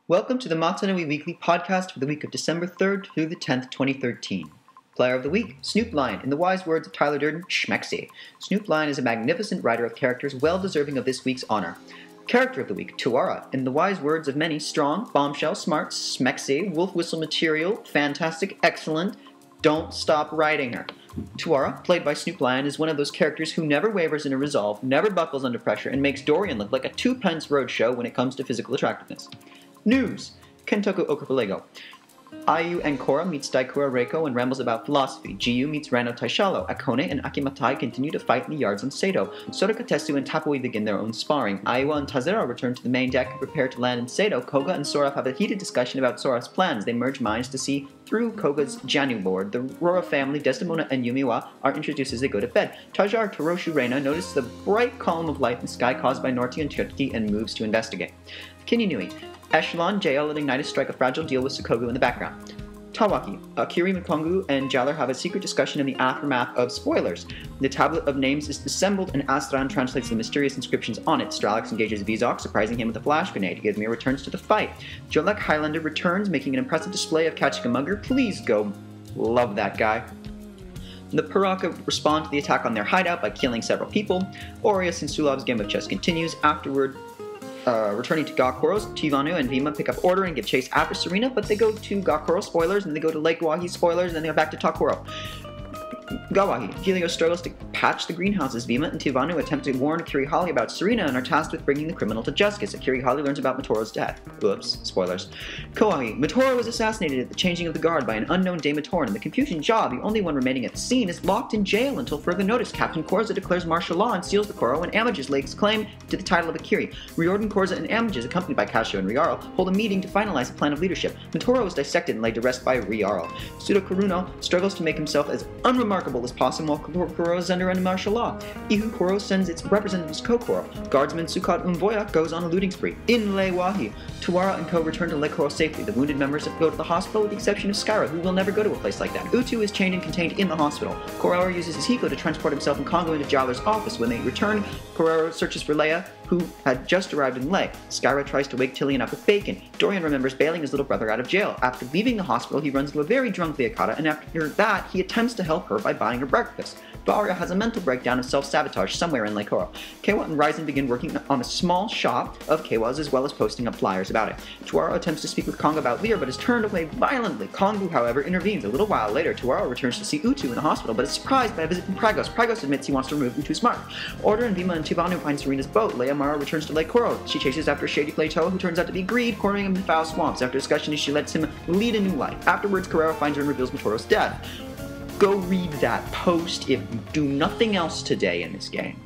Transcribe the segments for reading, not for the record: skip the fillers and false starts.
Welcome to the Mata-Nui Weekly Podcast for the week of December 3rd through the 10th, 2013. Player of the Week, Snoop Lion. In the wise words of Tyler Durden, schmexy. Snoop Lion is a magnificent writer of characters well deserving of this week's honor. Character of the Week, Tuara. In the wise words of many, strong, bombshell, smart, schmexy, wolf whistle material, fantastic, excellent, don't stop writing her. Tuara, played by Snoop Lion, is one of those characters who never wavers in a resolve, never buckles under pressure, and makes Dorian look like a two-pence roadshow when it comes to physical attractiveness. News! Kentoku Okapalego. Ayu and Korra meets Daikura Reiko and rambles about philosophy. Jiyu meets Rano Taishalo. Akone and Akimatai continue to fight in the yards on Sado. Sodaka Tetsu and Tapui begin their own sparring. Aiwa and Tazera return to the main deck and prepare to land in Sado. Koga and Soraf have a heated discussion about Soraf's plans. They merge minds to see through Koga's Janu board. The Rora family, Desdemona and Yumiwa, are introduced as they go to bed. Tajar Toroshu Reina notices the bright column of light in the sky caused by Norti and Chotki and moves to investigate. Kininui. Echelon, JL, and Ignitus strike a fragile deal with Sukogu in the background. Tawaki. Akiri Mkongu and Jaller have a secret discussion in the aftermath of spoilers. The tablet of names is disassembled and Astran translates the mysterious inscriptions on it. Stralix engages Vizok, surprising him with a flash grenade. Gizmir returns to the fight. Jolek Highlander returns, making an impressive display of catching a mugger. Please go. Love that guy. The Paraka respond to the attack on their hideout by killing several people. Aureus and Sulav's game of chess continues. Afterward, returning to Gakoro's, Tivanu and Vima pick up order and give chase after Serena, but they go to Gakoro spoilers, and then they go to Lake Wahi spoilers, and then they go back to Takoro. Gawahi. Helios struggles to patch the greenhouses. Vima and Tivanu attempt to warn Kirihali about Serena and are tasked with bringing the criminal to justice. Kirihali learns about Matoro's death. Oops, spoilers. Koahi. Matoro was assassinated at the changing of the guard by an unknown Dame Matoran, and the Confucian Jaw, the only one remaining at the scene, is locked in jail until further notice. Captain Korza declares martial law and seals the Koro, and Amages lays claim to the title of Akiri. Riordan, Korza, and Amages, accompanied by Casio and Riarl, hold a meeting to finalize a plan of leadership. Matoro is dissected and laid to rest by Riarl. Pseudo Kuruno struggles to make himself as unremarkable as possible while Koro is under martial law. Ihu Koro sends its representatives to Kokoro. Guardsman Sukat Umvoya goes on a looting spree. In Lei Wahi, Tuara and Co return to Lake Koro safely. The wounded members go to the hospital with the exception of Skyra, who will never go to a place like that. Utu is chained and contained in the hospital. Kororo uses his Hiko to transport himself and Kongo into Jowler's office. When they return, Kororo searches for Leia, who had just arrived in Lei. Skyra tries to wake Tillian up with bacon. Dorian remembers bailing his little brother out of jail. After leaving the hospital, he runs into a very drunk Leokata, and after that, he attempts to help her by buying her breakfast. Varia has a mental breakdown of self-sabotage somewhere in Lake Koro. Kewa and Ryzen begin working on a small shop of Kewa's as well as posting up flyers about it. Tuaro attempts to speak with Kong about Lear, but is turned away violently. Kongu, however, intervenes. A little while later, Tuaro returns to see Utu in the hospital, but is surprised by a visit from Pragos. Pragos admits he wants to remove Utu's mark. Order and Vima and Tivanu find Serena's boat. Leia Mara returns to Lake Koro. She chases after Shady Plateau, who turns out to be Greed, cornering him in foul swamps. After discussion, she lets him lead a new life. Afterwards, Carrera finds her and reveals Matoro's death. Go read that post if you do nothing else today in this game.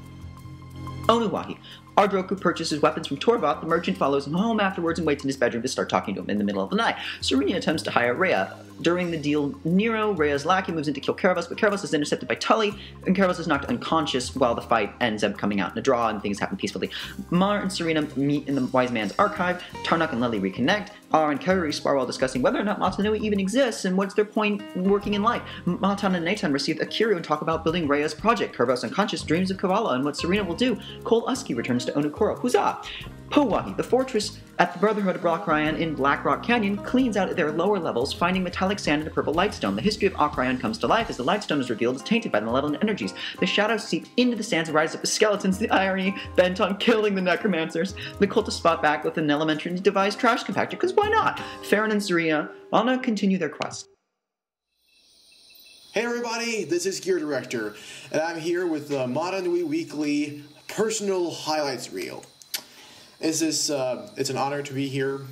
Onuwahi. Ardroku purchases weapons from Torvat. The merchant follows him home afterwards and waits in his bedroom to start talking to him in the middle of the night. Serena attempts to hire Rhea. During the deal, Nero, Rhea's lackey, moves in to kill Caravas, but Caravas is intercepted by Tully, and Caravas is knocked unconscious while the fight ends up coming out in a draw and things happen peacefully. Mar and Serena meet in the Wise Man's archive. Tarnak and Lely reconnect. Ar and Kairi spar while discussing whether or not Mata-Nui even exists and what's their point working in life. Matan and Natan receive Akira and talk about building Rhea's project. Caravas unconscious dreams of Kavala and what Serena will do. Cole Usky returns to Onukoro. Huzzah! Powahi, the fortress at the Brotherhood of Ryan in Black Rock Canyon, cleans out at their lower levels, finding metallic sand and a purple lightstone. The history of Akrayan comes to life as the lightstone is revealed as tainted by the malevolent energies. The shadows seep into the sands and rise up as skeletons, the irony bent on killing the necromancers. The cultists spot back with an elementary devised trash compactor, because why not? Farron and Zarina now continue their quest. Hey everybody, this is Gear Director, and I'm here with the Mata-Nui Weekly Personal Highlights Reel. It's an honor to be here,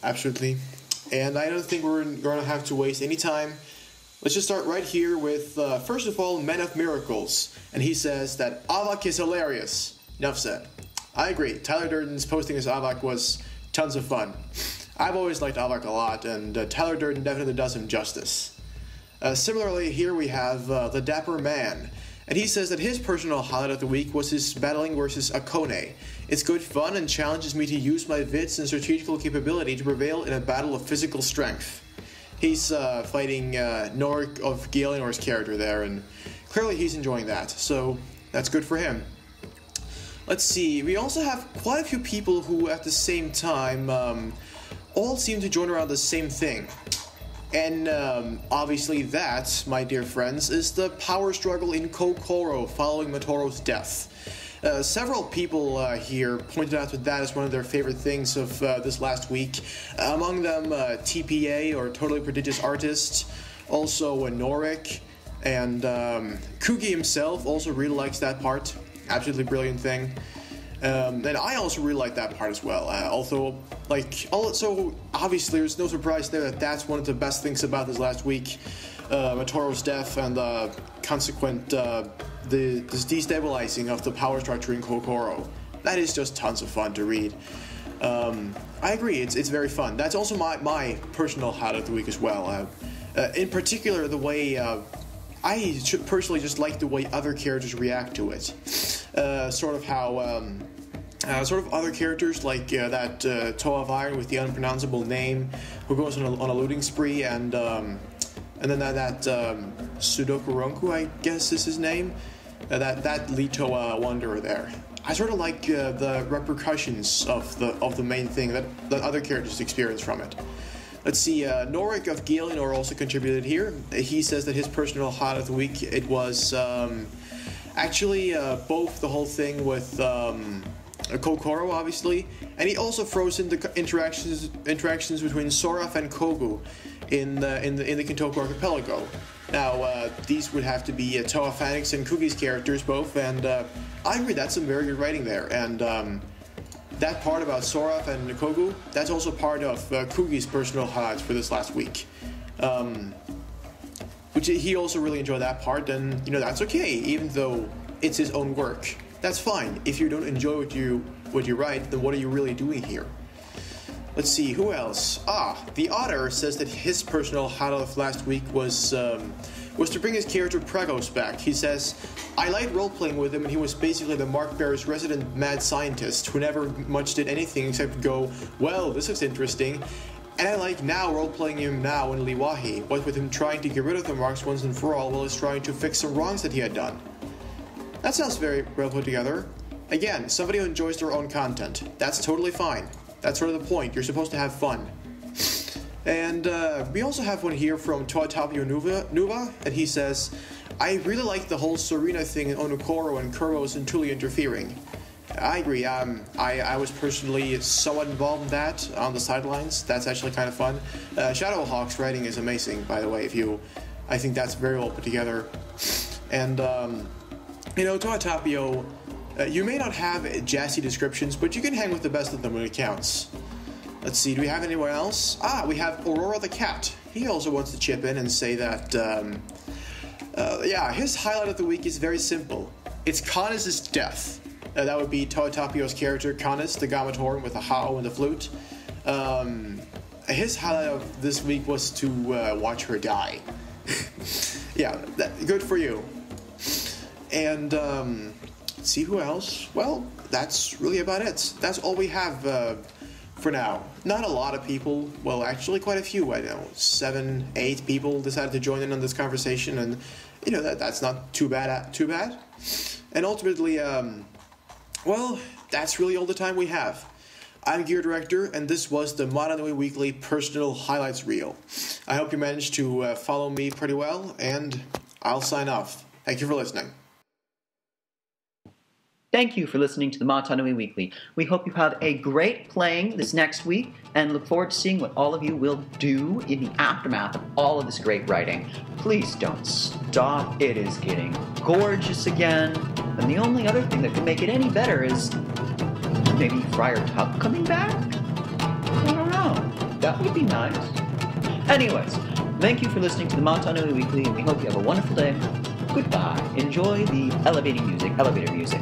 absolutely. And I don't think we're going to have to waste any time. Let's just start right here with, first of all, Men of Miracles. And he says that Avak is hilarious. Enough said. I agree. Tyler Durden's posting as Avak was tons of fun. I've always liked Avak a lot, and Tyler Durden definitely does him justice. Similarly, here we have the Dapper Man. And he says that his personal highlight of the week was his battling versus Akone. It's good fun and challenges me to use my wits and strategical capability to prevail in a battle of physical strength. He's fighting Norik of Gaelinor's character there, and clearly he's enjoying that, so that's good for him. Let's see, we also have quite a few people who at the same time all seem to join around the same thing. And obviously that, my dear friends, is the power struggle in Kokoro following Motoro's death. Several people here pointed out that as one of their favorite things of this last week. Among them, TPA, or Totally Prodigious Artist, also Norik, and Kugi himself also really likes that part. Absolutely brilliant thing. And I also really like that part as well. Also, obviously, there's no surprise there that that's one of the best things about this last week. Motoro's death and the consequent this destabilizing of the power structure in Kokoro. That is just tons of fun to read. I agree, it's very fun. That's also my personal highlight of the week as well. In particular, the way I personally just like the way other characters react to it. Sort of how other characters like that Toe of Iron with the unpronounceable name, who goes on a looting spree, and then that Sudoku Ronku, I guess is his name, that Leto Wanderer there. I sort of like the repercussions of the main thing that other characters experience from it. Let's see, Norik of Gielinor also contributed here. He says that his personal highlight of the week, it was actually both the whole thing with Kokoro, obviously, and he also throws in the interactions between Soraf and Kogu in the Kintoku Archipelago. Now, these would have to be Toa Phoenix and Kugi's characters both, and I agree, that's some very good writing there. And that part about Soraf and Kogu, that's also part of Kugi's personal highlights for this last week. Which he also really enjoyed that part, and that's okay, even though it's his own work. That's fine. If you don't enjoy what you write, then what are you really doing here? Let's see, who else? The Otter says that his personal highlight of last week was to bring his character Pregos back. He says, I liked role-playing with him, and he was basically the Mark Bear's resident mad scientist who never much did anything except go, well, this is interesting. And I like now role-playing him now in Liwahi, what with him trying to get rid of the marks once and for all while he's trying to fix some wrongs that he had done. That sounds very well put together. Again, somebody who enjoys their own content. That's totally fine. That's sort of the point. You're supposed to have fun. And we also have one here from Toatapio Nuva, and he says, I really like the whole Serena thing in Onokoro and Kuros and Tuli interfering. I agree. I was personally somewhat involved in that on the sidelines. That's actually kind of fun. Shadowhawk's writing is amazing, by the way. I think that's very well put together. And Toatapio, you may not have jazzy descriptions, but you can hang with the best of them when it counts. Let's see, do we have anyone else? We have Aurora the Cat. He also wants to chip in and say that, his highlight of the week is very simple. It's Kanes' death. That would be Toatapio's character, Kanes, the Gamatoran with the Hao and the flute. His highlight of this week was to watch her die. Good for you. And, let's see who else. Well, that's really about it. That's all we have for now. Not a lot of people, well, actually quite a few, 7, 8 people decided to join in on this conversation, and, that's not too bad. And ultimately, that's really all the time we have. I'm Gear Director, and this was the Mata-Nui Weekly Personal Highlights Reel. I hope you managed to follow me pretty well, and I'll sign off. Thank you for listening. Thank you for listening to the Mata-Nui Weekly. We hope you have a great playing this next week, and look forward to seeing what all of you will do in the aftermath of all of this great writing. Please don't stop. It is getting gorgeous again. And the only other thing that could make it any better is maybe Friar Tuck coming back? I don't know. That would be nice. Anyways, thank you for listening to the Mata-Nui Weekly, and we hope you have a wonderful day. Goodbye. Enjoy the elevator music.